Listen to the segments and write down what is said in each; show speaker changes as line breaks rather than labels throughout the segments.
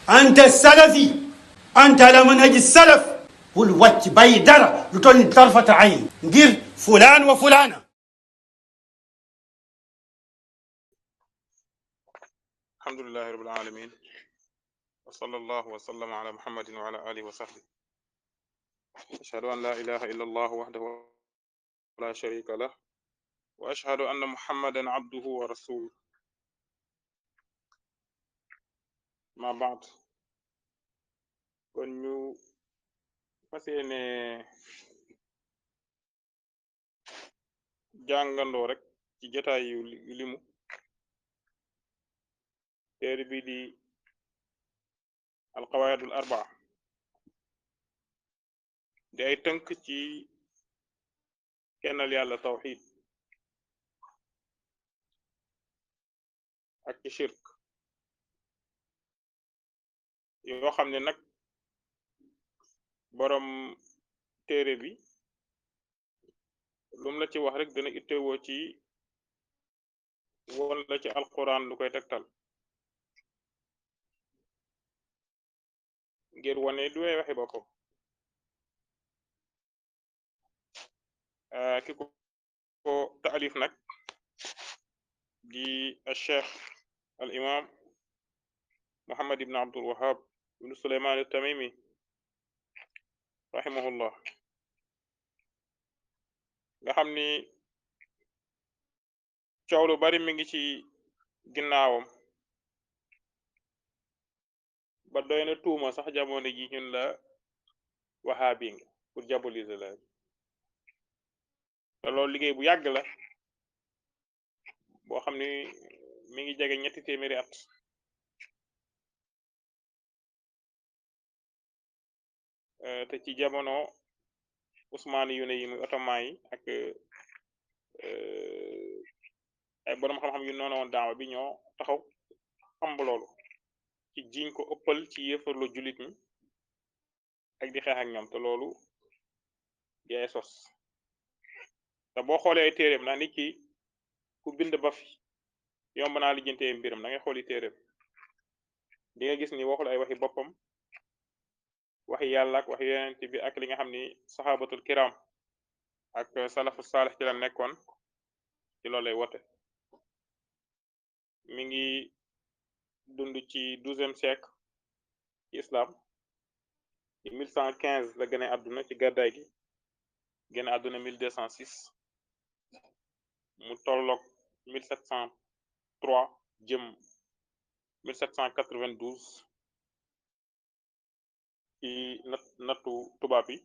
أنت السلفي، أنت على منهج السلف. bul wàcc bàyyi dara lu toll ni tarfata ayn ngir fulaan wa fulaana.
alhamdulillahi rabbil alamin wa sallallahu wa sallama ala muhammadin wa ala alihi wa sahbihi. ashhadu an la ilaha illa allah wahdahu la sharika lah wa ashhadu anna muhammadan abduhu wa rasuluh. ma baad, kon ñu fas yéene jàngandoo rek ci jotaay yu limu téere bi di alqawaidul arbaa di ay tënk ci kennal yàlla tawxid ak ci shirk yoo xam ne nag boroom téere bi lum la ci wax rek dina ittewoo ci won la ci alquran lu koy tegtal ngir wane du way waxe boppam. ki ko taalif nag di cheikh al imam Muhammad ibn Abdul Wahhab ibn Suleyman at-Tamimi rahimahullah, nga xam ni coow lu bari mi ngi ci ginnaawam ba doy na tuuma sax jamono ji ñun la wahabi nga pour diaboliser la te loolu liggéey bu yàgg la boo xam ni mi ngi jege ñetti téeméeri at. te ci jamono Usmaan yu ne yi muy ottoman yi ak ay boroom xam-xam yu noonu woon daawa bi ñoo taxaw xamb loolu ci jiñ ko ëppal ci yëfarloo jullit ñi ak di xeex ak ñoom te loolu di ay sos. te boo xoolee ay téeréem ndax nit ki ku bind ba fi yomb naa lijjantee mbiram da ngay xooli téeréem di nga gis ni waxul ay waxi boppam, waxi yàlla ak waxi yonent bi ak li nga xam ni saxaabatul kiram ak salafu saalix ci la nekkoon ci loolu lay wote. mi ngi dund ci 12e siècle ci islam ci 1115 la gëne àdduna ci gàddaay gi, gëne àdduna 1206 mu tolloog 1703 jëm 1792 ci nattu tubaab yi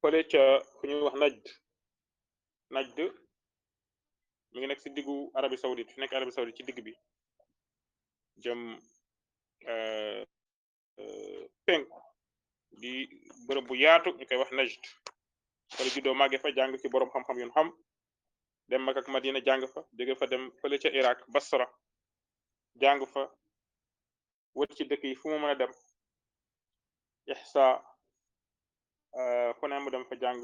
fële ca fu ñuy wax Najd mi ngi nekk ci diggu Arabie Saoudite fi nekk Arabie Saoudite ci digg bi jëm penku di bërëb bu yaatu ñu koy wax Najd. fële juddoo màgge fa jàng ci boroom xam-xam yun xam, dem Makka ak Madina jàng fa, jóge fa dem fële ca Irak Basra jàng fa, wër ci dëkk yi fu mu mën a dem Ihsa fu ne mu dem fa jàng.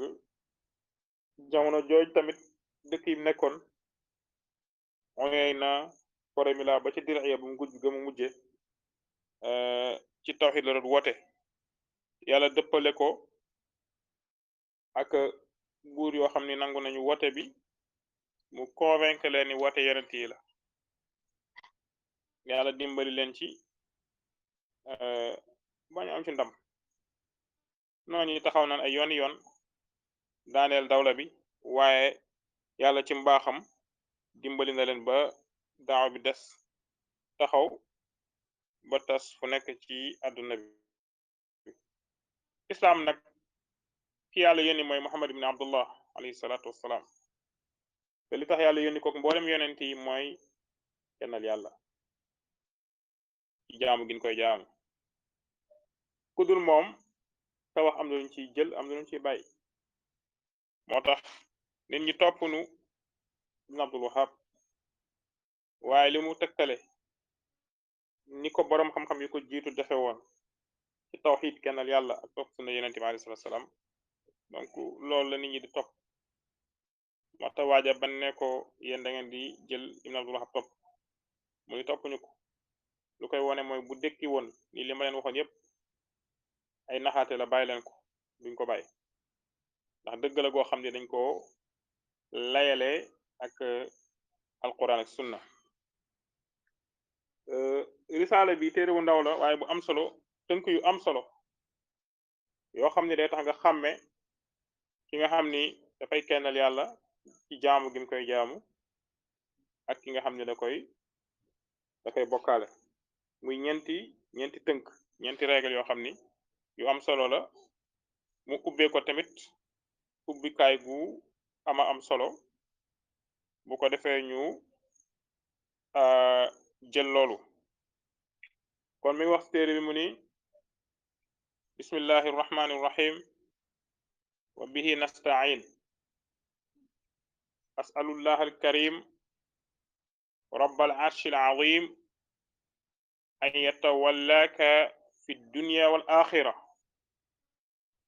jamono jooj tamit dëkk yi nekkoon Uyayna Qoromila ba ci Dir'iya bu mujj ga mu mujje ci tawhid la doon woote. yàlla dëppale ko ak buur yoo xam ni nangu nañu woote bi, mu convaincre leen ni woote yonent yi la. yàlla dimbali leen ci bañu am ci ndam. noonu taxaw naan ay yooni yoon daaneel dawla bi, waaye yàlla ci mbaaxam dimbali na leen ba daaw bi des taxaw ba tas fu nekk ci àdduna bi. islam nag ki yàlla yónni mooy Muhammad ibn Abdullah alayhi salaatu wassalaam, te li tax yàlla yónni ko mboolem yonent yi mooy kennal yàlla ci jaamu gin koy jaamu. kudul moom te wax am na luñ ciy jël am na luñ ciy bàyyi. moo tax nit ñi topp nu ibn Abdul Wahhab, waaye li mu tëkkale ni ko boroom xam-xam yi ko jiitu defe woon ci tawxiid kennal yàlla ak topp sunna yonent bi alayhi salaatu salaam. donc loolu la nit ñi di topp. moo tax waaja ban ne ko yéen da ngeen di jël ibn Abdul Wahhab topp mu ni topp ñu ko. lu koy wone mooy bu dekki woon ni li ma leen waxoon yépp ay naxaate la bàyyi leen ko duñ ko bàyyi ndax dëgg la goo xam ne dañ ko layale ak alquran ak sunna risaale bi téere bu ndaw la waaye bu am solo tënk yu am solo yoo xam ne day tax nga xàmme ki nga xam ni dafay kennal yàlla ci jaamu gi mu koy jaamu ak ki nga xam ne da koy bokkaale muy ñeenti tënk ñeenti règle yoo xam ni yu am solo la mu ubbee ko tamit ubbikaay gu am solo bu ko defee ñu jël loolu kon mi wax téere bi mu ni bismillahi irrahmani irrahim wa bihi nasta'in as'alullah alkarim rabbal arshil azim an yatawallaka fi dunya wal akhirah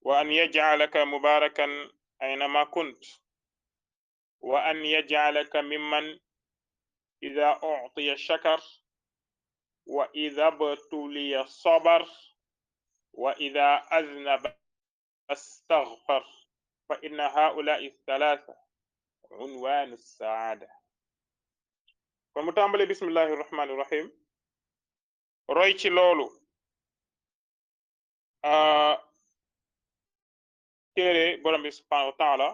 wa an yaj'alaka mubarakan aynama kunt wa an yaj'alaka mimman idha u'tiya shakar wa idha btuliya sabar wa idha aznaba astaghfar fa inna haula'i thalatha unwanu saada kon mu tàmbale bismillahi irrahmani irrahim roy ci loolu téere borom bi subhanahu wa taala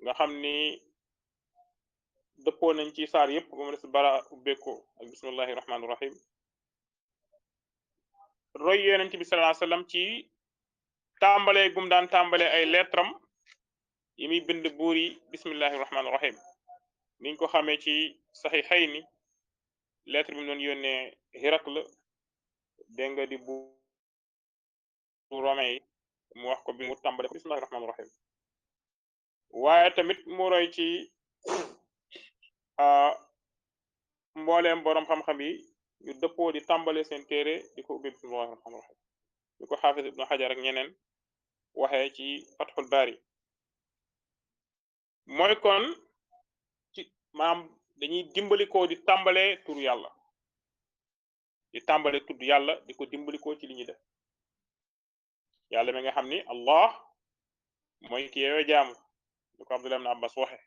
nga xam ni dëppoo nañ ci saar yépp ba mu des bara ubbeeko ak bismillahi irrahmani irrahim roy yonent bi sallallahu alayhi wasallam ci tàmbale gum daan tàmbale ay lettram yi muy bind buur yi bismillahi irrahmani irrahim niñ ko xamee ci saxiixayni lettre bi mu doon yónnee Héracle dégg nga di bu romain yi mu wax ko bi mu tàmbale bismillahi irrahmani irrahim waaye tamit mu roy ci mbooleem boroom xam-xam yi ñu dëppoo di tàmbale seen téere di ko ubbi bismillahi irrahmani irrahim ñu ko xaafis ibnu xajar ak ñeneen waxee ci fatxul baari mooy kon ci maam dañuy dimbalikoo di tàmbale tur yàlla di tàmbale tudd yàlla di ko dimbalikoo ci li ñuy def yàlla mi nga xam ni allah mooy ki yeeyoo jaamu lu ko Abdullah ibn Abbas waxe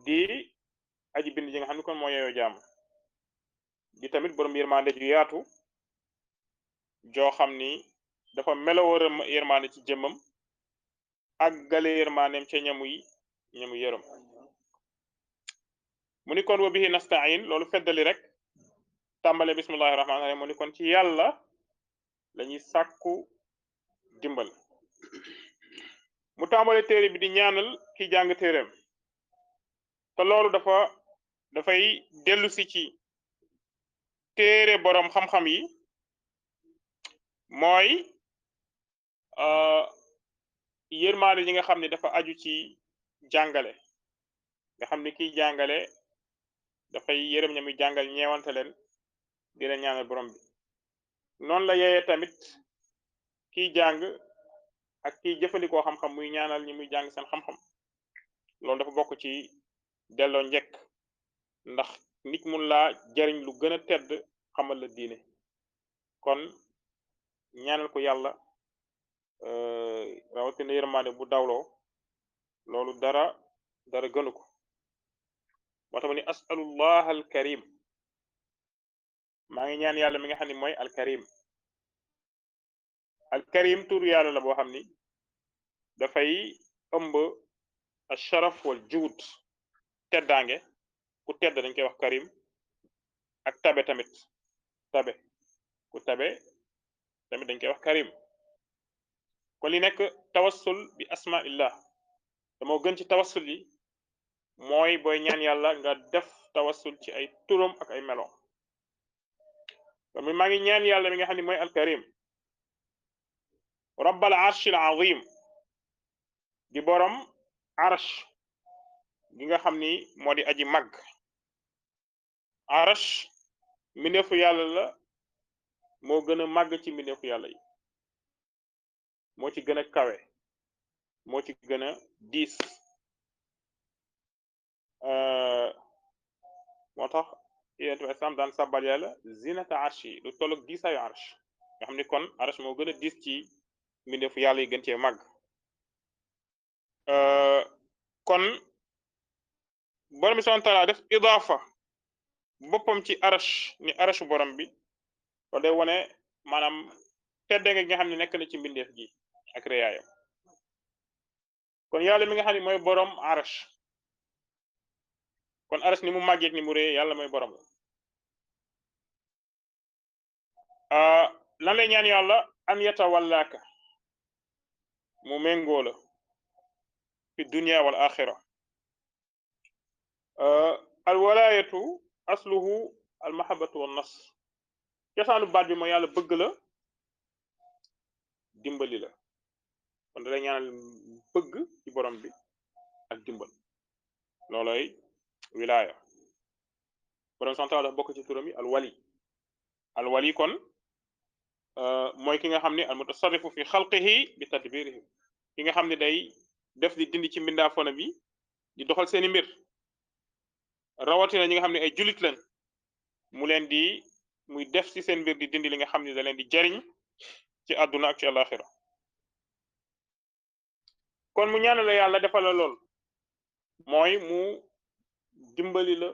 di aji bind ji nga xam ni kon moo yeeyoo jaamu di tamit borom yërmande ju yaatu joo xam ni dafa melowoo yërmande ci jëmmam ak gale yërmandeem ca ñamu yërëm mu ni kon wa bihi nasta'in loolu feddali rek tàmbale bismillahi rahmaani rahim mu ni kon ci yàlla lañuy sàkku dimbal mu tàmbale téere bi di ñaanal ki jàng téereem te loolu dafay dellu si ci téere boroom xam-xam yi mooy yërmaande yi nga xam ne dafa aju ci jàngale nga xam ne kiy jàngale dafay yërëm ña muy jàngal ñeewante leen di leen ñaanal borom bi noonu la yeyee tamit kiy jàng ak kiy jëfandikoo xam-xam muy ñaanal ñi muy jàng seen xam-xam loolu dafa bokk ci delloo njekk ndax nit mun laa jariñ lu gën a tedd xamal la diine kon ñaanal ko yàlla rawatina yërmande bu dawloo loolu dara gënu ko moo tax ma ni as'alullah alkarim maa ngi ñaan yàlla mi nga xam ne mooy alkarim tur yàlla la boo xam ni dafay ëmb asharaf wal juud teddaange ku tedd dañ koy wax karim ak tabe tamit ku tabe tamit dañ koy wax karim kon li nekk tawassul bi asmaillah te moo gën ci tawassul yi mooy booy ñaan yàlla nga def tawassul ci ay turam ak ay meloom kon maa ngi ñaan yàlla mi nga xam ne mooy alkarim rabbal arshil azim di borom arsh gi nga xam ni moo di aji mag arsh mbindeefu yàlla la moo gën a màgg ci mbindeefu yàlla yi moo ci gën a kawe moo ci gën a diis moo tax yonent bi islam daan sàbbal yàlla zinata arshi lu tolloog diisaayu arsh nga xam ni kon arsh moo gën a diis ci mbindeefu yàlla yi gën cee màgg kon borom bi subhanahu wa taala def idaafa boppam ci arsh ni arshu borom bi loolu day wone maanaam tedde nga xam ne nekk na ci mbindeef gi ak réyaayam kon yàlla mi nga xam ne mooy borom arsh kon arsh ni mu màggeek ni mu réye yàlla mooy borom lan lay ñaan yàlla an yatawallaaka mu méngoo la fi dunya wal axira al walaayatu asluhu al mahabbatu wan nas cosaanu baat bi mooy yàlla bëgg la dimbali la kon da lay ñaanal bëgg ci borom bi ak dimbal looloy wilaaya borom sant dafa bokk ci turam yi al wali kon mooy ki nga xam ne al mutasarrifu fi xalqihi bi tadbirihi ki nga xam ne day def di dindi ci mbindaafona bi di doxal seeni mbir rawatina ñi nga xam ne ay julit lañ mu leen di muy def ci seen mbir di dindi li nga xam ne da leen di jariñ ci àdduna ak ci àlaxira kon mu ñaanal la yàlla defal la lool mooy mu dimbali la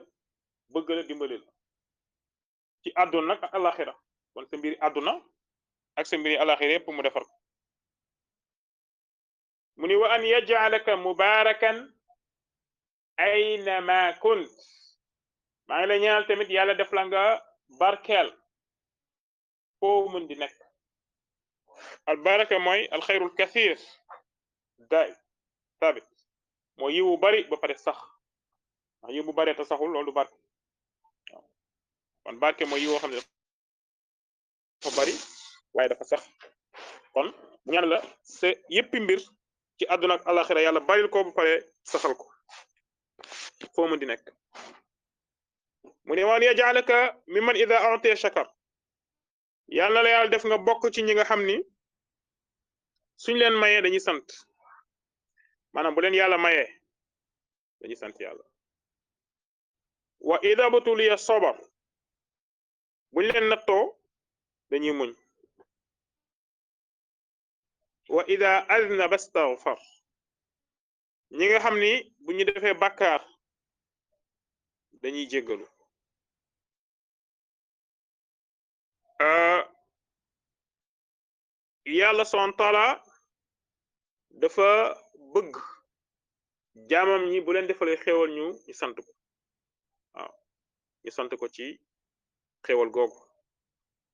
bëgg la dimbali la ci àdduna nag ak àlaxira kon sa mbiri àdduna ak sa mbiri àlaxira yépp mu defar ko mu ni wa an yaj'alaka mubarakan aynama kunt maa ngi lay ñaanal tamit yàlla def la nga barkeel foo mën di nekk al baraka mooy al xayrul kathir daay sabit mooy yiwu bari ba pare sax ndax yiw bu bari te saxul loolu du barke waaw kon barke mooy yiwoo xam ne dafa bari waaye dafa sax kon bu ñaan la sa yéppi mbir ci àdduna ak alaxira yàlla baril ko ba pare saxal ko foo mën di nekk mu ne waan yaj'alaka mimman ida a'tiya shakar yàlla na la yàlla def nga bokk ci ñi nga xam ni suñ leen mayee dañuy sant maanaam bu leen yàlla mayee dañuy sant yàlla wa ida butuliya sabar buñ leen nattoo dañuy muñ wa ida aznaba astaghfar ñi nga xam ni bu ñu defee bàkkaar dañuy jéggalu yàlla subhanahu wa taala dafa bëgg jaamam ñi bu leen defalee xéewal ñu sant ko waaw ñu sant ko ci xéewal googu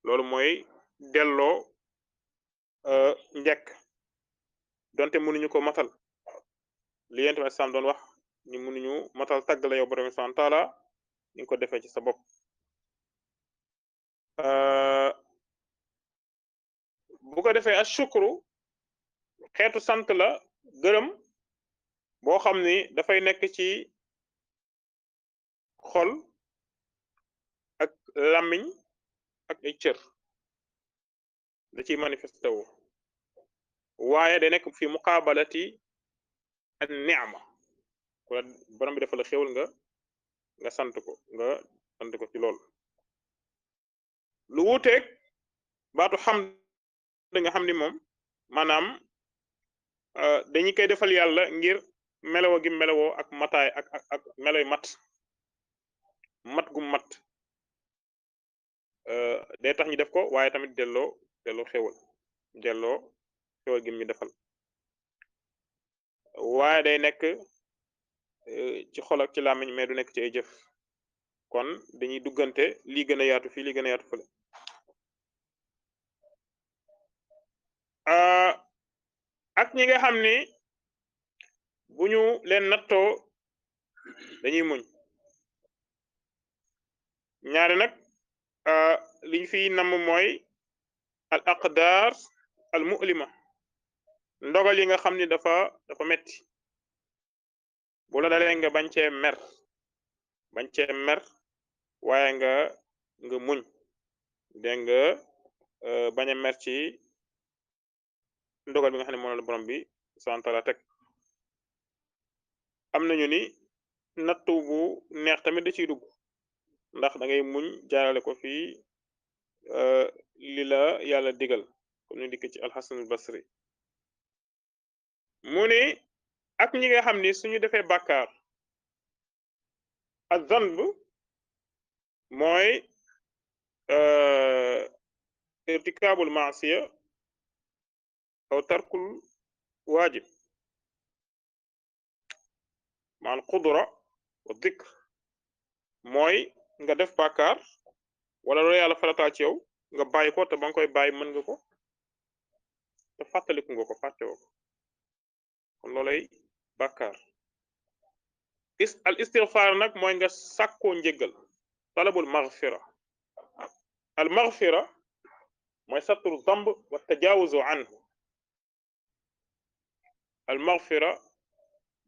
loolu mooy delloo njekk donte mënuñu ko matal li yent bi sam doon wax ni mënuñu matal tagg la yow borom subhanahu wa taala ni nga ko defee ci sa bopp bu ko defee ashukru xeetu sant la gërëm boo xam ni dafay nekk ci xol ak làmmiñ ak ay cër da ciy manifesté wu waaye day nekk fi muqaabalati an ni'ma ku la borom bi dafa la xéwal nga sant ko ci loolu lu wuuteeg baatu xam nga xam ni moom maanaam dañu koy defal yàlla ngir melawoo gi melawoo ak mataay ak meloy mat gu mat day tax ñu def ko waaye tamit delloo xéwal gi ñu defal waaye day nekk ci xol ak ci làmmiñ mais du nekk ci ay jëf kon dañuy duggante lii gën a yaatu fii lii gën a yaatu fële ak ñi nga xam ni bu ñu leen nattoo dañuy muñ ñaari nag liñ fi namm mooy al aqdar al mu'lima ndogal yi nga xam ni dafa metti bu la dalee nga bañ cee mer waaye nga muñ dégg nga bañ a mer ci ndogal bi nga xam ne moom la borom bi subhanahu wa ta'ala teg am nañu ni nattu bu neex tamit da ciy dugg ndax da ngay muñ jaarale ko fii li la yàlla digal comme ni dikk ci alxasanul basri mu ne ak ñi nga xam ni suñu defee bàkkaar ak zanb mooy irtikaabul maasiya aw tarkul waajib ma al qudra wa dikr mooy nga def bàkkaar wala loolu yàlla farataal ci yow nga bàyyi ko te ba nga koy bàyyi mën nga ko te fàttaliku nga ko fàttewoo ko kon loolay bàkkaar al istighfar nag mooy nga sàkkoo njéggal talabul maghfira al maghfira mooy satru damb wa tajawuzu anhu al maghfira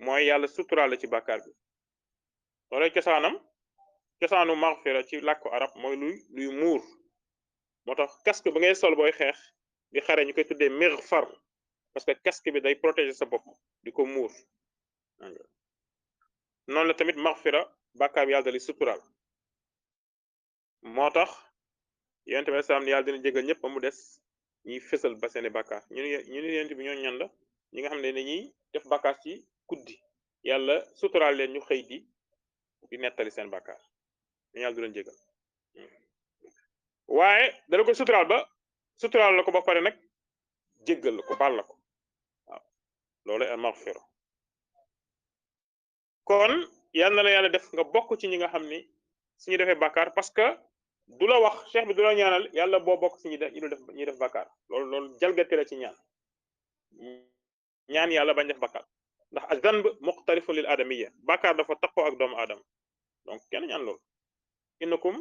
mooy yàlla suturaal la ci bàkkaar bi loolay cosaanu maghfira ci làkku arab mooy luy muur moo tax casque bi ngay sol booy xeex di xare ñu koy tuddee mighfar parce que casque bi day protéger sa bopp di ko muur noonu la tamit maghfira bàkkaar bi yàlla da li suturaal moo tax yonent bi salaam ni yàlla dina jégal ñëpp ba mu des ñiy fësal ba seeni bàkkaar ñu ni yonent bi ñoo ñan la ñi nga xam ne dañuy def bàkkaar ci guddi yàlla suturaal leen ñu xëy di nettali seen bàkkaar ñu yàlla du leen jégal waaye dala ko suturaal la ko ba pare nag jéggal la ko baal la ko waaw loolu al maghfira kon yal na la yàlla def nga bokk ci ñi nga xam ni suñu defee bàkkaar parce que du la wax cheikh bi du la ñaanal yàlla boo bokk ci ñi def bàkkaar loolu jalgati la ci ñaan yàlla bañ def bàkkaar ndax az-zanb muqtarifun lil adamiyya bàkkaar dafa takkoo ak doomu aadama donc kenn ñaan loolu innakum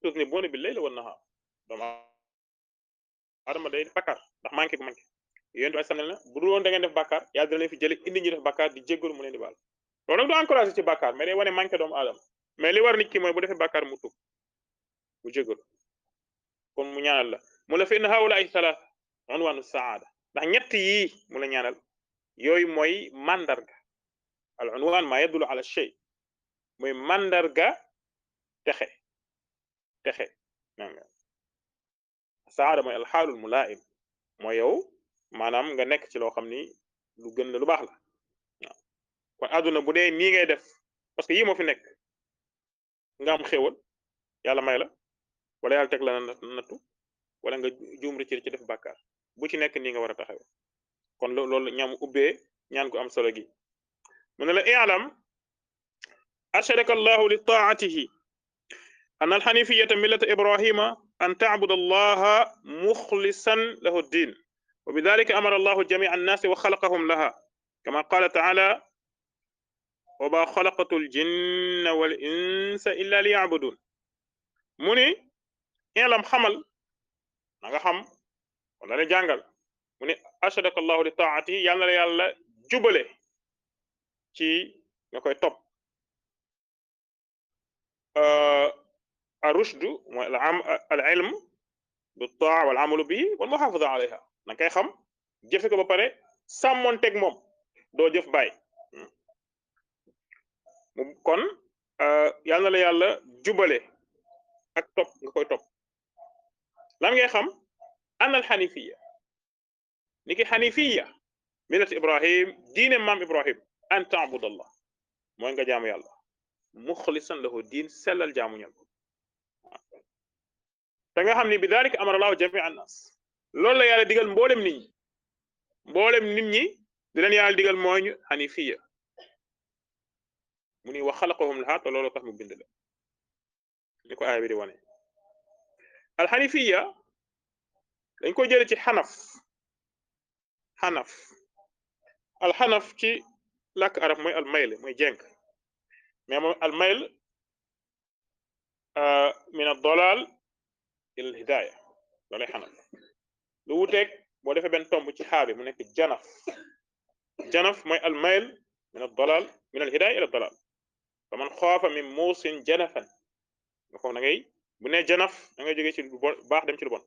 tuznibuna bil layli wan nahar doomu aadama day bàkkaar ndax manqué yéen ay sanel na bu dul woon da ngeen def bàkkaar yàlla dina leen fi jële indi ñu def bàkkaar di jéggalu mu leen di baal loolu nag du encouragé ci bàkkaar mais day wane manqué doomu aadama mais li war nit ki mooy bu defee bàkkaar mu tub mu jéggalu kon mu ñaanal la mu la fa inna haula ay salaat unwanu saada ndax ñett yii mu la ñaanal yooyu mooy mandarga al unwan ma yadulu ala shay mooy mandarga texe nanga saada mooy alxaalul mulaim mooy yow maanaam nga nekk ci loo xam ni lu gën la lu baax la waaw kon àdduna bu dee nii ngay def parce que yii moo fi nekk nga am xéwal yàlla may la wala yàlla teg la nattu wala nga juum ci def bàkkaar bu ci nekk nii nga war a taxaw kon loolu ñaam ubbee ñaan ko am solo gi mu ne la i'lam arshadaka allahu li taatihi an alxanifiyata millata ibrahima an tacbud allaha muxlisan lahu ddin wa bidalika amara allahu jamia annaasi wa xalaqahum laha kama qala taala wa ma xalaqatu aljinna wal insa illa li yacbudun mu ni i'lam xamal na nga xam wala la jàngal mu ne arshadaka allahu li taatihi yàlla na la yàlla jubale ci nga koy topp arushdu mooy al ilm bi taa wal amalu bihi wal muhafaza alayha na ngay xam jëfe ko ba pare sàmmonteeg moom doo jëf bàyyi kon yàlla na la yàlla jubale ak topp nga koy topp lan ngay xam an al xanifiya ni ki xanifiya millat ibrahim diine maam ibrahim an taabud allah mooy nga jaamu yàlla muxlisan lahu diin sellal jaamu ñal te nga xam ni bi dalika amara allahu jamia annas loolu la yàlla digal mboolem nit ñi di leen yàlla digal mooy ñu xanifiya mu ni wa xalaqahum laha te loolu tax mu bind la ni ko aaya bi di wane alxanifiya dañ ko jële ci alxanaf ci làkk arab mooy almayl mooy jenk mais moom almayl min ad-dalal ila al-hidaya loolay xanaf lu wuteeg boo defee benn tomb ci xaabi mu nekk janaf mooy almayl min ad-dalal min al-hidaya ila ad-dalal fa man xaafa min muusin janafan nga foofu na ngay bu ne janaf da ngay jógee ci lu baax dem ci lu bon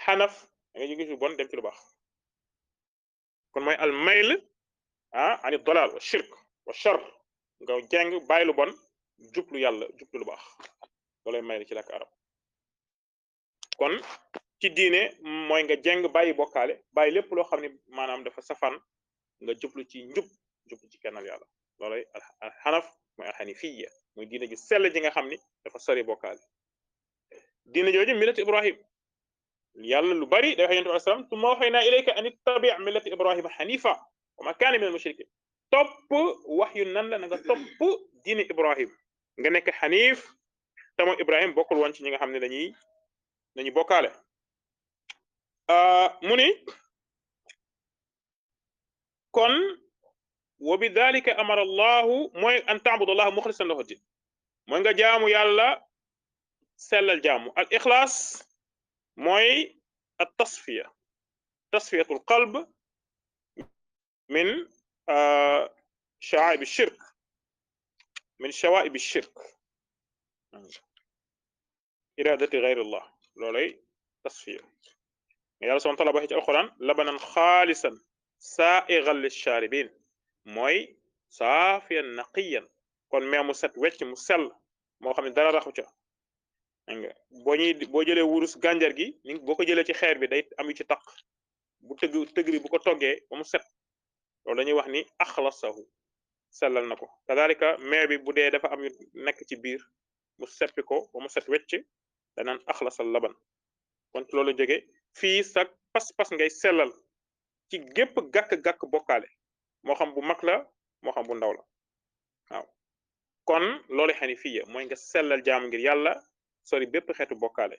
xanaf da ngay jógee ci lu bon dem ci lu baax kon mooy almayl ani ad-dalal wa shirk wa shar nga jeng bàyyi lu bon jublu yàlla jublu lu baax may ci làkk arab kon ci diine mooy nga jeng bàyyi bokkaale bàyyi lépp loo xam ne maanaam dafa safaan nga jublu ci jublu ci kennal yàlla loolay al xanaf mooy al xanifiya muy diine ju sell ji nga xam ni dafa sori bokkaale diine jooju millati ibrahim yàlla lu bari day wax yonent bi alayhi salaam summa awhaynaa ilayka an ittabi' millata ibrahima xanifa wa ma kaana min al mushrikin topp wax yu nan la na nga topp diine ibrahim nga nekk xanif te moom ibrahim bokkul woon ci ñi nga xam ne dañuy bokkaale mu ni kon wa bi dalika amara allahu mooy an ta'budu allaha muxlisan lahu din mooy nga jaamu yàlla sellal jaamu al ixlaas mooy at tasfiyatul qalb min sha'aib ash-shirk min shawa'ib ash-shirk iradati ghayri allah loolay tasfiya yàlla subhanahu wa ta'ala waxee ci alquran labanan xaalisan saa'igan lish-shaaribin mooy saafiyan naqiyan kon mais mu set wecc mu sell moo xam ne dara raxu ca nga boo jëlee wurus gànjar gi ni boo ko jëlee ci xeer bi day am yu ci taq bu tëgg bi bu ko toggee ba mu set loolu dañuy wax ni axlasahu sellal na ko kadalika mais bi bu dee dafa am yu nekk ci biir mu seppi ko ba mu set wecc danaan axlasal laban kon ci loolu jóge fii sa pas-pas ngay sellal ci gépp gàkk-gàkk bokkaale moo xam bu mag la moo xam bu ndaw la waaw kon loolu xanifiya mooy nga sellal jaamu ngir yàlla sori bépp xeetu bokkaale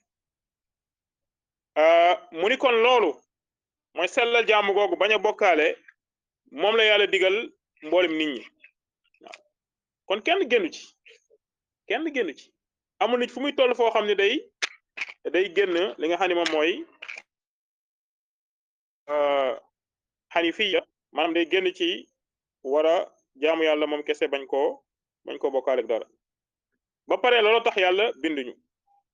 mu ni kon loolu mooy sellal jaamu googu bañ a bokkaale moom la yàlla digal mboolem nit ñi waaw kon kenn génnu ci amul nit fu muy toll foo xam ne day génn li nga xam ne moom mooy xanifiya maanaam day génn ci war a jaamu yàlla moom kese bañ koo bokkaale ak dara ba pare loolu tax yàlla binduñu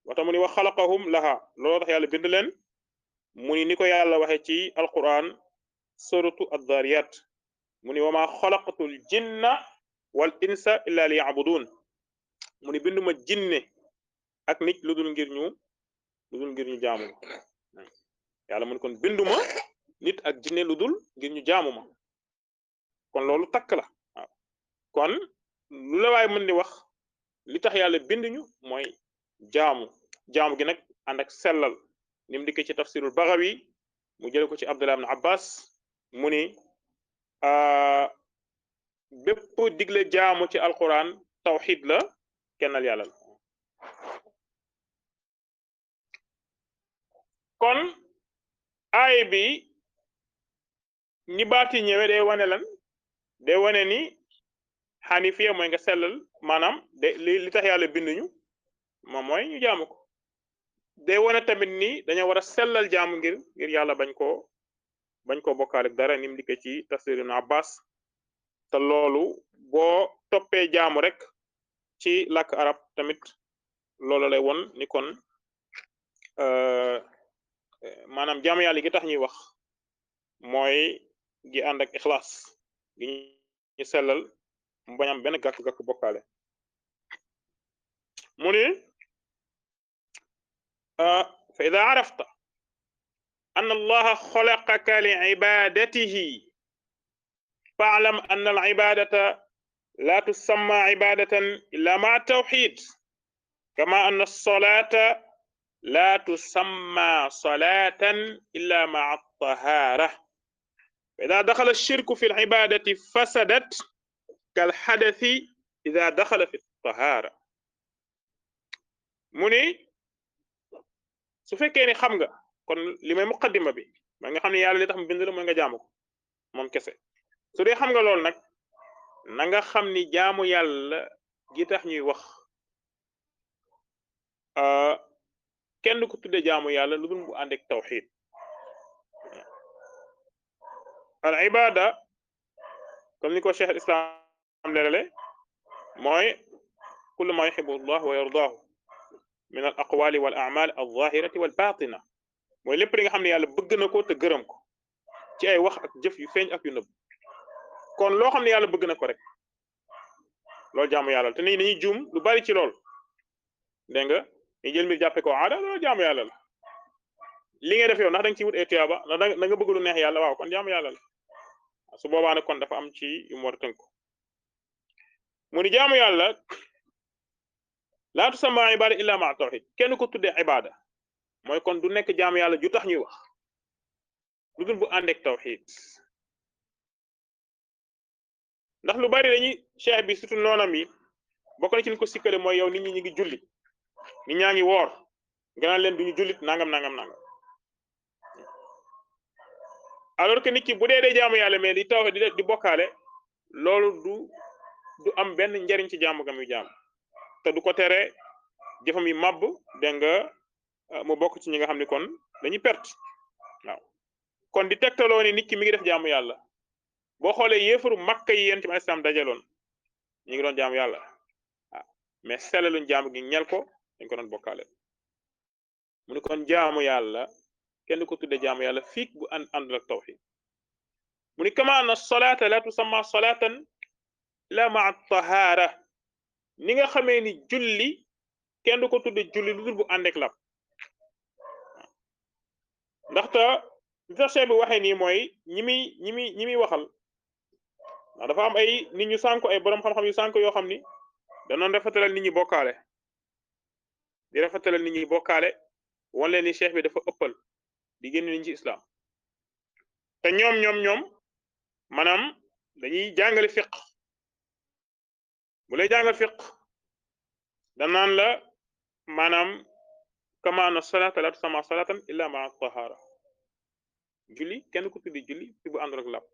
wata mu ni wax xalaqahum laha loolu tax yàlla bind leen mu ni ko yàlla waxe ci alquran suratu ad-dariyat mu ni wa ma xalaqtul jinna wal insa illa liya'budun mu ni binduma jinne ak nit lu dul ngir ñu jaamu yàlla mu ni kon binduma nit ak jinne lu dul ngir ñu jaamu ma kon loolu takk la waaw kon lu la waay mën di wax li tax yàlla binduñu mooy jaamu gi nag ànd ak sellal ni mu dikkee ci tafsirul Baghawi mu jële ko ci Abdullah ibn Abbas mu ni bépp digle jaamu ci alquran tawxid la kennal yàlla la kon aay bi ñi baati ñëwee day wane lan day wane ni xanifiya mooy nga sellal maanaam li tax yàlla binduñu moom mooy ñu jaamu ko day wane tamit ni dañoo war a sellal jaamu ngir yàlla bañ koo bokkaale ak dara ni mu dikkee ci tafsir ibn Abbas te loolu boo toppee jaamu rek ci làkk arab tamit loolu lay won ni kon maanaam jaamu yàlla gi tax ñuy wax mooy gi ànd ak ixlaas gi ñu sellal mu bañ am benn gàkk-gàkk bokkaale mu ni fa ida arafta an allaha xalaqaka li ibadatihi fa'lam an al ibadata la tusamma ibadatan illa ma'a tawxid kama anna as-salata la tusamma salatan illa ma'a at-tahara fa ida daxala ash-shirku fi al-ibadati fasadat kal hadathi ida daxala fi at-tahara mu ni su fekkee ni xam nga kon li may muqaddima bi ma nga xam ne yàlla li tax mu bind la mooy nga jaamu ko moom kese su dee xam nga loolu nag na nga xam ni jaamu yàlla gi tax ñuy wax kenn ko tudde jaamu yàlla lu dul bu ànd ak tawxid al ibada comme ni ko cheikh al islam leerale mooy kullu ma yuhibbu allah wa yardaahu min al aqwali wal a'mal al zahirati wal batina mooy lépp li nga xam ne yàlla bëgg na ko te gërëm ko ci ay wax ak jëf yu feeñ ak yu nëbb kon loo xam ne yàlla bëgg na ko rek loolu jaamu yàlla te nit ñi dañuy juum lu bari ci lool dégg nga ñu jël mbir jàppe ko aada loolu jaamu yàlla la li ngay def yow ndax da nga ci wut ay tuyaaba ndax da nga bëgg lu neex yàlla waaw kon jaamu yàlla la su boobaa nag kon dafa am ci yu mu war a tënku mu ni jaamu yàlla laa tusamma ibada illa ma tawhid kenn ko tuddee ibada mooy kon du nekk jaamu yàlla ju tax ñuy wax lu dul bu ànd ak tawhid ndax lu bari dañuy cheikh bi surtout noonam yi bokk na ci li ko sikkale mooy yow nit ñi ñu ngi julli nit ñaa ngi woor nga naan leen duñu jullit nangam alors que nit ki bu dee jaamu yàlla mais di taw di bokkaale loolu du am benn njariñ ci jaamu gam yu jaam te du ko tere jëfam yi màbb dégg nga mu bokk ci ñi nga xam ne kon dañuy perte waaw kon di tegtaloo ni nit ki mi ngi def jaamu yàlla boo xoolee yéefaru makka yi yéen ci islam dajaloon ñi ngi doon jaamu yàlla waaw mais sellaluñ jaamu gi ñel ko dañ ko doon bokkaale mu ni kon jaamu yàlla kenn ko tudde jaamu yàlla fiik bu àndul ak tawhid mu ni kama anna solata la tusamma solatan illa maa tahara ni nga xamee ni julli kenn du ko tudde julli lu dul bu ànd ak lab ndaxte li tax cheikh bi waxee nii mooy ñi muy waxal ndax dafa am ay nit ñu sànko ay borom xam-xam yu sànko yoo xam ni danoon rafetalal nit ñi bokkaale di rafetalal nit ñi bokkaale wan leen ni cheikh bi dafa ëppal di génn nit ñi ci islam te ñoom maanaam dañuy jàngale fiq bu lay jàngal fiq danaan la maanaam kama anna salata la tusamma salatan illa ma tahara julli kenn ku tuddi julli fi bu àndul ak làpp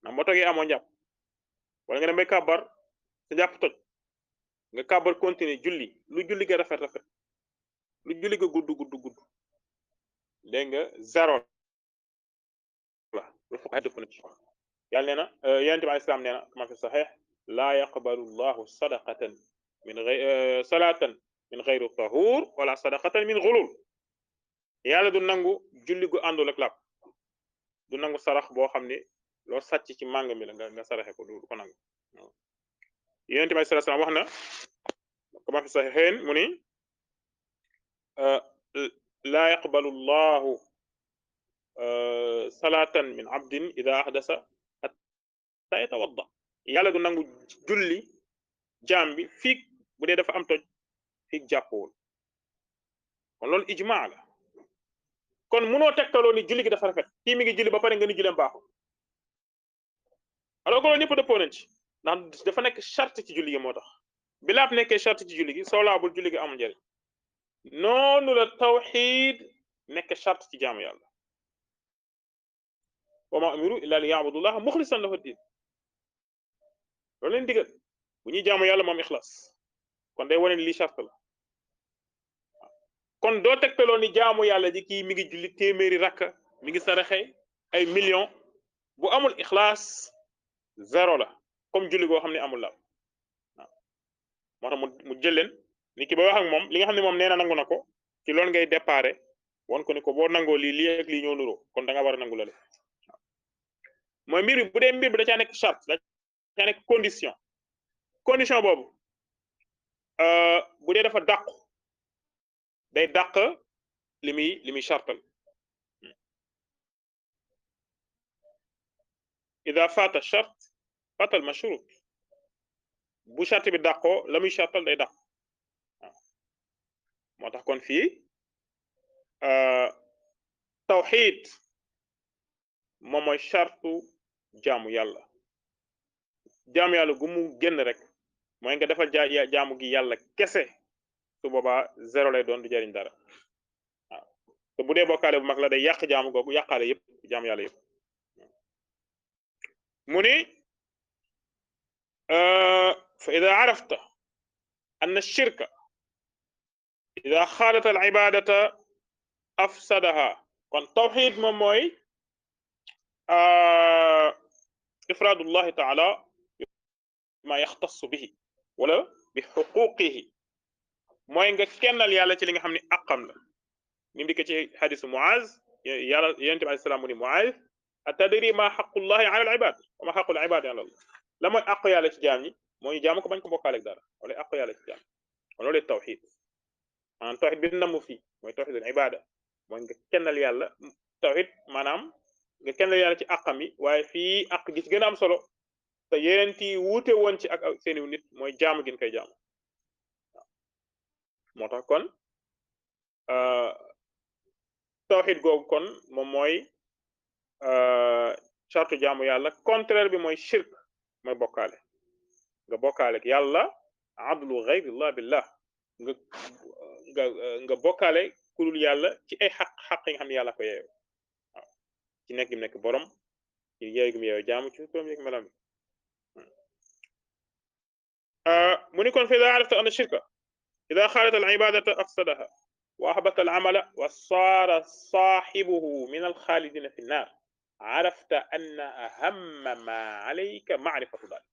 ndax moo toogee amoo njàpp wala nga dem bay kàbbar sa njàpp toj nga kàbbar continuer julli lu julli ga rafet lu julli ga gudd dégg nga zéro la lu fuqaha dëpp na ci yàlla nee na yonent bi islam nee na kama fi sahih laa yaqbalu llahu sadaqatan salatan min ghayri tahur wala sadaqatan min ghulul yàlla du nangu julli gu àndul ak làpp du nangu sarax boo xam ne loo sàcc ci màng mi la nga saraxe ko du ko nangu yonent bi sallallahu wax na kama fi sahihayn mu ni laa yaqbalu llahu salatan min abdin ida ahdasa hatta yatawadda yàlla du nangu julli jaam bi fiig bu dee dafa am toj fiig jàppowul kon loolu ijmaa la kon munoo tegtaloo ni julli gi dafa rafet kii mi ngi julli ba pare nga ni julleem baaxul alors que loolu ñëpp dëppoo nañ ci ndax dafa nekk charte ci julli gi moo tax bi laab nekkee charte ci julli gi soo laabul julli gi amul njëriñ noonu la tawxid nekk charte ci jaamu yàlla wa ma umiru illa li ya'budullaha muxlisan lahu din loolu leen digal bu ñuy jaamu yàlla moom ixlaas kon day wane ni lii charte la kon doo tegtaloo ni jaamu yàlla ji kii mi ngi julli téeméeri rakka mi ngi saraxe ay millions bu amul ixlaas zéro la comme julli goo xam ne amul la waaw moo tax mu jël leen ni ki ba wax ak moom li nga xam ne moom nee na nangu na ko ci loolu ngay déparé won ko ni ko boo nangoo lii ak lii ñoo nuroo kon da nga war a nangu la le mooy mbir bi bu dee mbir bi da caa nekk charte da caa nekk condition boobu bu dee dafa dàqu day dàq li muy chartal ida fata chart fatal mashrut bu charte bi dàqoo la muy chartal day dàq waaw moo tax kon fii tawxid moom mooy chartu jaamu yàlla gu mu génn rek mooy nga defal jaamu gi yàlla kese su boobaa zéro lay doon du jariñ dara waaw te bu dee bokkaale bu mag la day yàq jaamu googu yàqaale yëpp jaamu yàlla yëpp mu ni fa ida arafta an ash-shirka ida xaalata al ibadata afsadaha kon tawxid moom mooy ifraadullahi taala ma yaxtassu bihi wala bi xuquqihi mooy nga kennal yàlla ci li nga xam ne àqam la ni mu dikk ci xadisu Muaz yàlla yonent bi alayhi salaam mu ni Muaz atadri ma xaqullahi ala al ibad wa ma xaqul ibadi ala allah la mooy àq yàlla ci jaam ñi mooy jaamu ko bañ ko bokkaale ak dara wala àq yàlla ci jaam kon loolu tawxid maanaam tawxid bi namu fii mooy tawxidul ibada mooy nga kennal yàlla tawxid maanaam nga kennal yàlla ci àqam yi waaye fii àq gi ci gën a am solo te yeneen yi wuute woon ci ak seeni nit mooy jaamu gin koy jaamu moo tax kon tawxid googu kon moom mooy chartu jaamu yàlla contraire bi mooy shirk mooy bokkaale nga bokkaale ak yàlla adlu gayrillah billah nga bokkaale ku dul yàlla ci ay xaq yi nga xam ne yàlla ko yeeyoo waaw ci nekk gi nekk borom ci yeey gi mu yeeyoo jaamu ci turam yeeg melam bi mu ni kon fa ida arafta anna shirka ida xaalat al ibadata afsadaha wa ahbata al amala wa saara saaxibuhu min al xaalidina fi nnaar arafta anna ahamma ma alayka maarifatu daal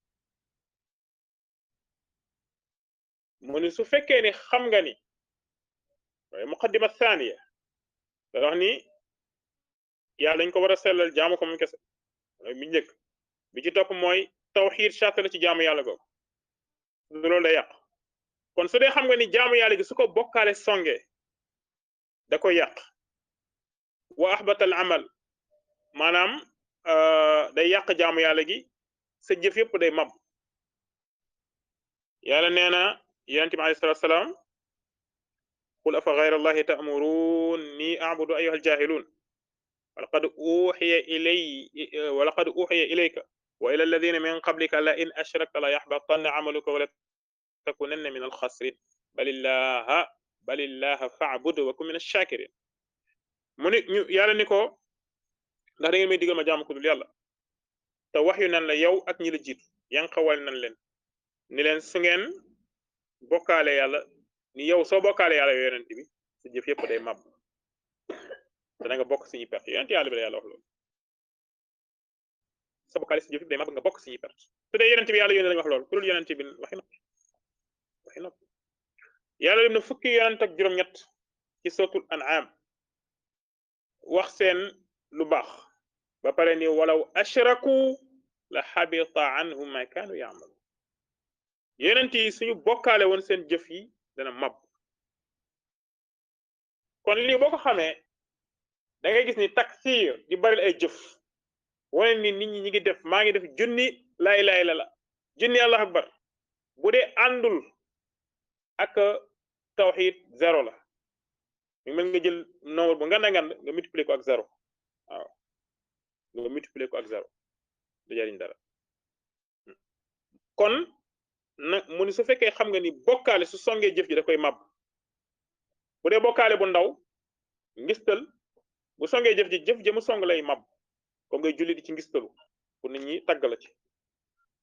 mu ni su fekkee ni xam nga ni waaye muqaddima thaniya da wax ni yàlla dañ ko war a sellal jaamu ko moom kese bi njëkk bi ci topp mooy tawxiid charte la ci jaamu yàlla googu loolu day yàq kon su dee xam nga ni jaamu yàlla gi su ko bokkaale songe da koy yàq wa ahbatal amal maanaam day yàq jaamu yàlla gi sa jëf yëpp day mab yàlla nee na yonent bi alayhi salaatu salaam qul afa gayra allahi ta'muruni a'budu ayyuhal jaahiluun walaqad uxiya ilayka wa ila alladina min qablika la in ashrakta la yaxbatanna amaluka wala takunanna min alxasirin balillaha fa'bud wa kun min ash-shakirin mu ni ñu yàlla ni ko ndax da ngeen may digal ma jaamu ko dul yàlla te wax yu nan la yow ak ñi la jiitu yanqawal nan leen ni leen su ngeen bokkaale yàlla ni yow soo bokkaale yàlla yow yonent bi sa jëf yëpp day màbb te da nga bokk si ñuy perte yonent yàlla bi la yàlla wax loolu sa bokkaale si jëf yëpp day màbb nga bokk si ñuy perte su dee yonent bi yàlla yónni lañu wax loolu ku dul yonent bi waxi noppi yàlla lim na fukki yonent ak juróom-ñett ci suratul an'am wax seen lu baax ba pare ni walaw ashraku la xabita anhum ma kaanu yaamalu yonent yi suñu bokkaale woon seen jëf yi dana mab kon lii boo ko xamee da ngay gis ni taksir di bari ay jëf wane ni nit ñi ngi def maa ngi def junni laa ilaaha illallaah junni allahu akbar bu dee àndul ak tawxid zéro la mi mel nga jël nombre bu nganda ngand nga multiplier ko ak zéro waaw nga multiplier ko ak zéro du jariñ dara kon nag mu ni su fekkee xam nga ni bokkaale su songee jëf ji da koy màbb bu dee bokkaale bu ndaw ngistal bu songee jëf ji jëf jëmu song lay màbb comme ngay julli di ci ngistalu pour nit ñi tagg la ci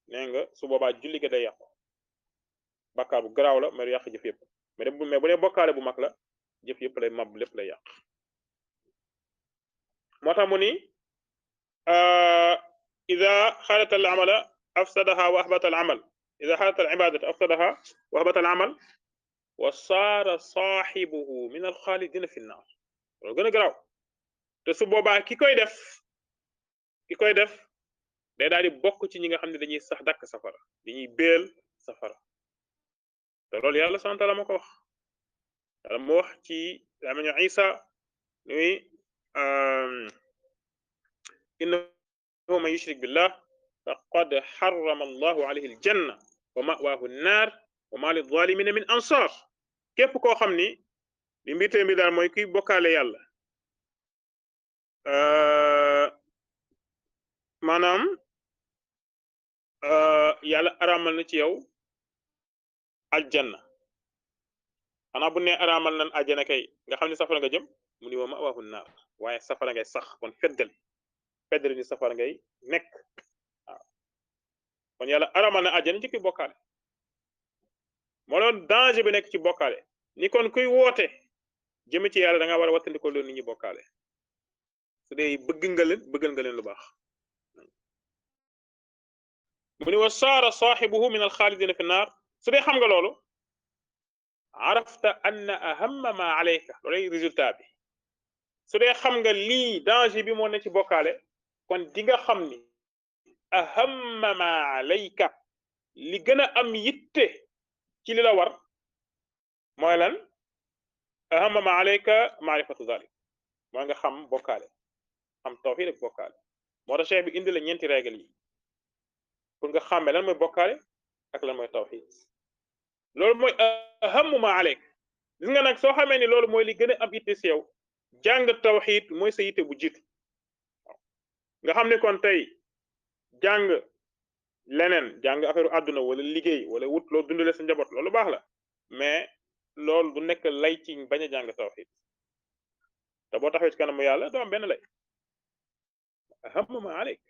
nee nga su boobaa julli ga day yàqu bàkkaar bu garaaw la mais yàq jëf yëpp mais bu dee bokkaale bu mag la jëf yëpp lay màbb lépp lay yàq moo tax mu ni ida xalat al amala afsadaha wa ahbata al amal ida xalat al ibadata afsadaha wa ahbata al amal wa saara saaxibuhu min al xaalidina fi nnaar loolu gën a garaaw te su boobaa ki koy def day daal di bokk ci ñi nga xam ne dañuy sax dàkk safara dañuy béel safara te loolu yàlla subhaanahu wa taala moo ko wax yàlla moo wax ci lamañu Isa nuy innahu man yushrik billah faqad harrama allahu alayhi aljanna wa ma'waahu nnaar wa ma lizalimina min ansar képp koo xam ni li mbirte bi daal mooy kuy bokkaale yàlla maanaam yàlla araamal na ci yow aljanna xanaa bu ne araamal nan àjjana kay nga xam ne safara nga jëm mu ni wa ma'waahu nnaar waaye safara ngay sax kon feddali ni safara ngay nekk waaw kon yàlla araamal na àjjana ci kuy bokkaale moo doon danger bi nekk ci bokkaale ni kon kuy woote jëme ci yàlla da nga war a wattandiko loolu nit ñi bokkaale su dee bëggal nga leen lu baax mu ni wa saara saaxibuhu min alxaalidina fi naar su dee xam nga loolu arafta anna ahamma ma alayka loolay résultat bi su dee xam nga lii danger bi moo ne ci bokkaale kon di nga xam ni ahamma ma alayka li gën a am yitte ci li la war mooy lan ahamma ma alayka maarifatu zalik mooy nga xam bokkaale xam tawhid ak bokkaale moo tax cheikh bi indi la ñeenti règle yi pour nga xàmme lan mooy bokkaale ak lan mooy tawhid loolu mooy ahammu ma alayk gis nga nag soo xamee ni loolu mooy li gën a am itte si yow jàng tawhid mooy sa yitte bu jiitu nga xam ne kon tey jàng leneen jàng affaire àdduna wala liggéey wala wut loo dundale sa njaboot loolu baax la mais loolu du nekk lay ci bañ a jàng tawhid te boo taxawee ci kanamu yàlla doo am benn lay ahammu ma alayk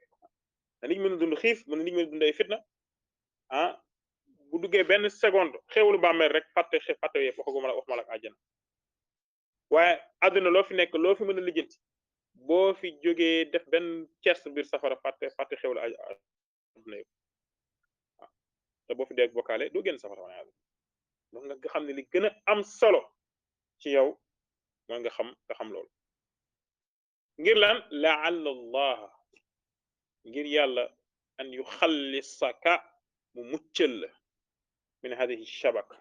na nit mën a dund xiif mën na nit mën a dund ay fitna ah bu duggee benn seconde xéwalu bàmmeel rek fàtte yëpp wax ma la ak àjjana waaye àdduna loo fi nekk loo fi mën a lijjanti boo fi jógee def benn ceers biir safara fàtte xéwalu àdduna yëpp waaw te boo fi dee bokkaale doo génn safara wana yàlla donc nga xam ne li gën a am solo ci yow mooy nga xam loolu ngir lan laalla allah ngir yàlla an yuxallisaka mu muccal la min hadihi shabaka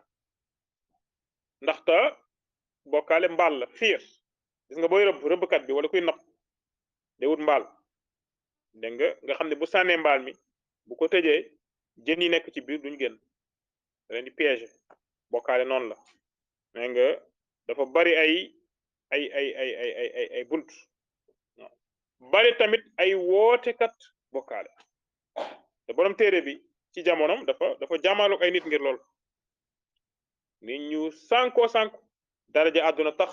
ndaxte bokkaale mbaal la fiir gis nga booy rëbbkat bi wala kuy napp day wut mbaal dégg nga xam ne bu sànnee mbaal mi bu ko tëjee jën yi nekk ci biir duñu génn da leen di piéger bokkaale noonu la mais nga dafa bari ay bunt bari tamit ay wootekat bokkaale te borom téere bi ci jamonom dafa jàmmaaloog ay nit ngir lool nit ñu sànko daraja àdduna tax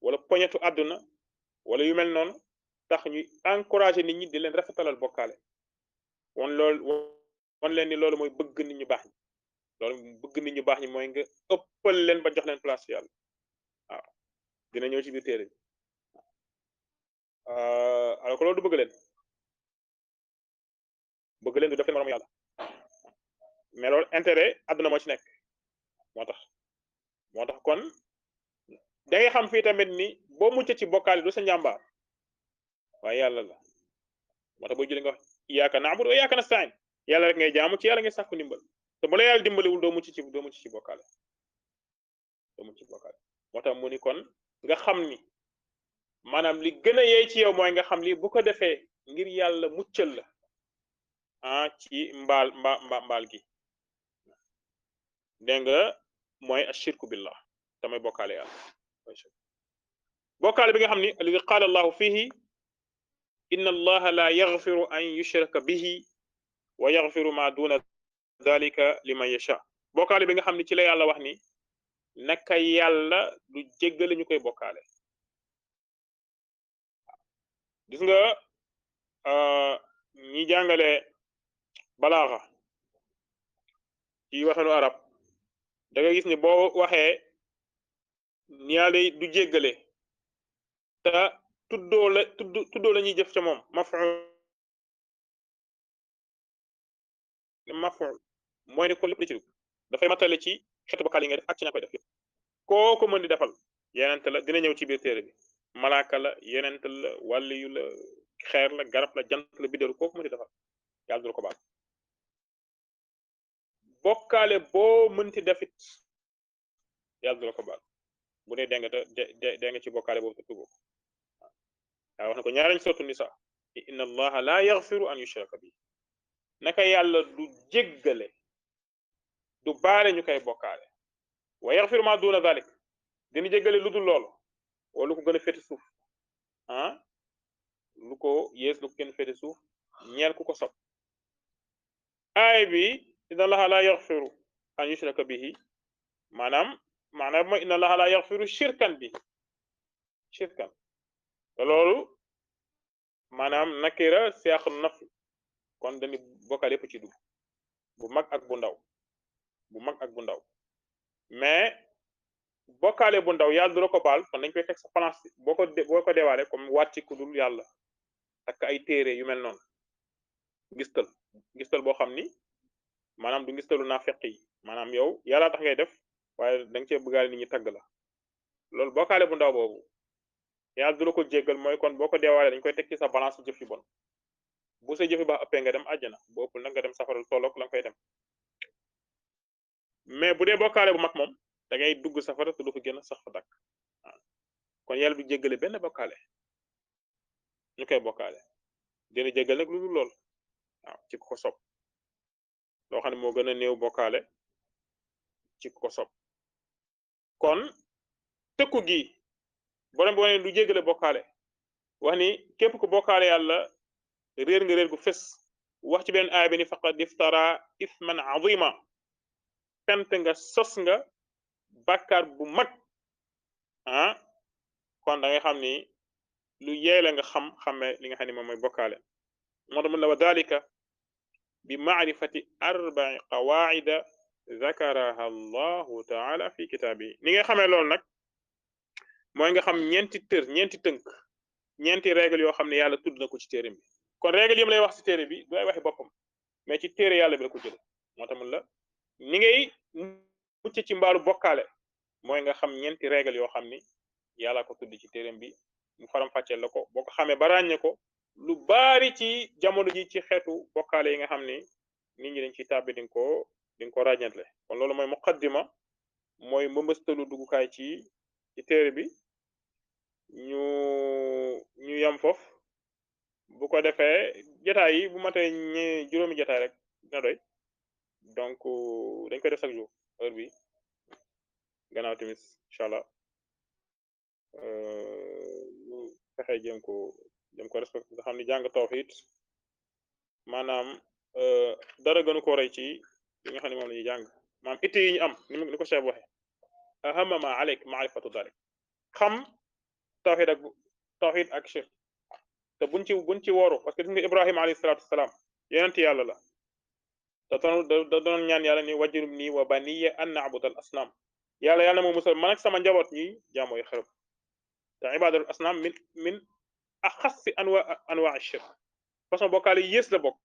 wala poñetu àdduna wala yu mel noonu tax ñuy encouragé nit ñi di leen rafetalal bokkaale won leen ni loolu mooy bëgg nit ñu baax ñi loolu bëgg nit ñu baax ñi mooy nga ëppal leen ba jox leen place yàlla waaw dina ñëw ci biir téere bi alors que loolu du bëgg leen du def leen morom yàlla mais loolu intérêt àdduna moo ci nekk moo tax kon da ngay xam fii tamit ni boo mucc ci bokkaale du sa njàmbaar waaye yàlla la moo tax boo jëlee nga wax iyyaka na'budu wa iyyaka nasta'in yàlla rek ngay jaamu ci yàlla ngay sàkku ndimbal te bu la yàlla dimbaliwul doo mucc ci bokkaale moo tax mu ni kon nga xam ni maanaam li gën a yey ci yow mooy nga xam li bu ko defee ngir yàlla muccal la ci mbaal gi dégg nga mooy ashirku billah tamay bokkaale yàlla bokkaale bi nga xam ni alladi qaala allahu fihi inna allaha la yaghfiru an yushraka bihi wa yaghfiru ma duna dhalika liman yasha bokkaale bi nga xam ni ci la yàlla wax ni naka yàlla du jéggale ñu koy bokkaale gis nga ñi jàngale balaaxa ci waxanu arab da nga gis ni boo waxee ni yàlla du jéggale te tuddoo la ñuy jëf ca moom maf'ul mooy ne ko lépp li ci dugg dafay matale ci xeetu bokkaal yi nga def ak ci ña koy def yëpp kooku mën di defal yenent la dina ñëw ci biir téere bi malaaka la yenent la wàlliyu la xeer la garab la jant la biddeelu kooku mën di defal yàlla du la ko baal bokkaale boo mënti defit yàlla du la ko baal bu dee dee nga ci bokkaale boobu te tubu waaw wax na ko ñaarañ sootu nisa inna allaha la yaghfiru an yushraka bi naka yàlla du jéggale du baale ñu koy bokkaale wa yaghfiru ma duna dhalik dina jéggale lu dul loolu wala lu ko gën a féete suuf lu ko yées lu ko gën a féete suuf ñeel ku ko sopp aay bi inna allaha la yaghfiru an yushraka bihi maanaam mooy inna allaha la yaghfiru shirkan bi shirkan te loolu maanaam nakira siyaq naf kon dañu bokkal yëpp ci dugg bu mag ak bu ndaw mais bokkaale bu ndaw yàlla du la ko baal kon dañ koy teg sa place boo ko deewaale comme waat ci ku dul yàlla takk ay téere yu mel noonu ngistal boo xam ni maanaam du ngistalu naafeq yi maanaam yow yàlla tax ngay def waaye da nga cee bëggaale nit ñi tagg la loolu bokkaale bu ndaw boobu yàlla du la ko jéggal mooy kon boo ko deewaale dañ koy teg ci sa balance jëf yu bon bu sa jëfi baax ëppee nga dem àjjana bu ëppul nag nga dem safaral tolloog la nga koy dem mais bu dee bokkaale bu mag moom da ngay dugg safara te du ko génn sax fa dakk kon yàlla du jéggale benn bokkaale ñu koy bokkaale dina jéggal nag lu dul lool waaw ci ko sopp loo xam ne moo gën a néew bokkaale ci ko sopp kon tëkku gi borom bi wane du jéggale bokkaale wax ni képp ku bokkaale yàlla réer nga réer gu fës wax ci benn aaya bi ni faqad iftara isman azima pent nga sos nga bàkkaar bu mag kon da ngay xam ni lu yeele nga xamme li nga xam ne moom mooy bokkaale moo tax mun la wa dalika bi maarifati arbai qawaida zakaraha allahu taala fi kitaabi ni nga xamee loolu nag mooy nga xam ñeenti tënk ñeenti règle yoo xam ne yàlla tudd na ko ci téere bi kon règle yi mu lay wax ci téere bi du ay waxi boppam mais ci téere yàlla bi la ko jële moo tax mun la ni ngay mucc ci mbaalu bokkaale mooy nga xam ñeenti règle yoo xam ni yàlla ko tudd ci téereem bi mu faram fàcceel la ko boo ko xamee ba ràññee ko lu baari ci jamono ji ci xeetu bokkaale yi nga xam ni nit ñi dañ ci tàbbi di nga ko ràññeetle kon loolu mooy muqaddima mooy mbëmbëstalu duggukaay ci téere bi ñu yam foofu bu ko defee jotaay yi bu matee juróomi jotaay rek dina doy donc dañ koy def chaque jour heure bi gannaaw timis incha allah ñu fexe jëm ko respecté nga xam ni jàng tawhid maanaam dara gënu ko rey ci li nga xam ne moom la ñuy jàng maanaam itte yi ñu am ni ko Cheikh waxe ahama ma aleyk maarifatu dalik xam tawhid ak shirk te buñ ci wooru parce que gis nga Ibrahima alayhi salaatu wasalaam yonent yàlla la te da doon ñaan yàlla ni wajjurub nii wa baniya an na'budal asnaam yàlla moo musal man ak sama njaboot ñi jaamoy xërëm te ibadatul asnaam min axassi anwaa shirk façon bokkaale yées la bokk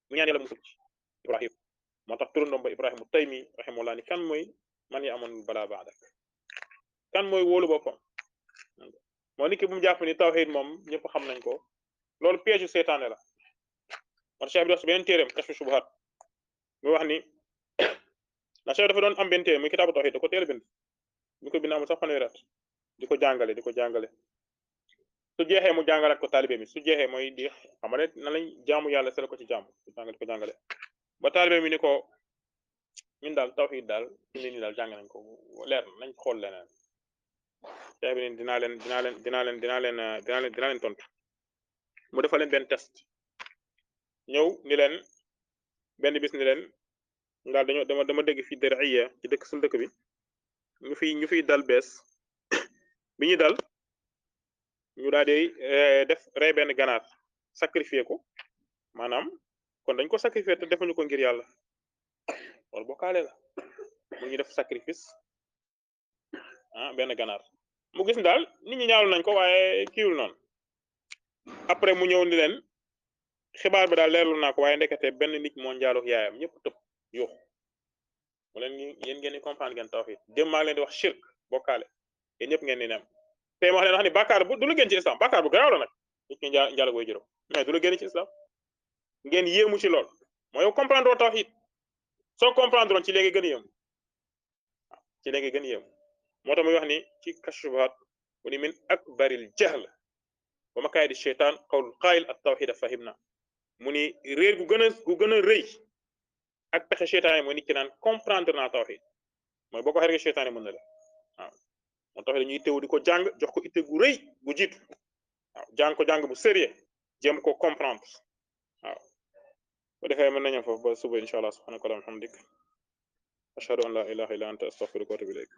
mu ñaan yàlla musul ci Ibrahima moo tax turandoom ba Ibrahima Taymi rahimahullah ni kan mooy man ya amoon balaa baadak kan mooy wóolu boppam moo nit ki bu mu jàpp ni tawhid moom ñëpp xam nañ ko loolu piège seytaane la moo tax Cheikh bi wax si beneen téeréem kashfu shubuhat mu wax ni na Cheikh dafa doon am benn téere muy kitaabu tawhid da ko teel a bind ñu ko bind amul sax fanweeri at di ko jàngale su jeexee mu jàngalaat ko taalibe mi su jeexee mooy di xam ne na lañ jaamu yàlla sel ko ci jaamu di ko jàngale ba taalibe mi ni ko ñun daal tawhid daal ñu ne nii daal jàng nañ ko leer nañ xool leneen Cheikh bi dinaa leen tontu mu defal leen benn test ñëw ni leen benn bis ni leen daal dama dégg fii Dar'iya ci dëkk sul dëkk bi ñu fiy dal bees bi ñu dal ñu daal di def rey benn ganaar sacrifier ko maanaam kon dañ ko sacrifier te defuñu ko ngir yàlla loolu bokkaale la mu ñu def sacrifice benn ganaar mu gis daal nit ñi ñaawlu nañ ko waaye kiiwul noonu après mu ñëw ni leen xibaar bi daal leerlu naa ko waaye ndekete benn nit moo njaaloo yaayam ñëpp tëb yuux mu leen yéen ngeen di comprendre ngeen tawhid dem maa leen di wax shirk bokkaale yéen ñëpp ngeen ni nem tey ma wax leen wax ni bàkkaar bu du la génn ci islam bàkkaar bu garaaw la nag nit ñi njaaloo koy juróom mais du la génn ci islam ngeen yéemu ci lool mooy yow comprendre tawhid soo comprendre woon ci léegi gën a yéemu ci léegi gën a yéemu moo tax muy wax ni ci kashfu shubuhat mu ni min akbaril jahl wa makaayidi sheytaan qawlul qaayil at tawhida fahimna mu ni réer gu gën a rëy ak pexe sheytaan yi mooy nit ki naan comprendre naa tawhid mooy boo ko xaree sheytaan yi mën na la waaw moo tax dañuy teew di ko jàng jox ko itte gu rëy gu jiitu waaw jàng bu sérieux jéem ko comprendre waaw bu defee mën nañu foofu ba suba incha allah subhanaka wa hamdik ashhadu an la ilaha illa anta astaghfiruka wa atubu ilayk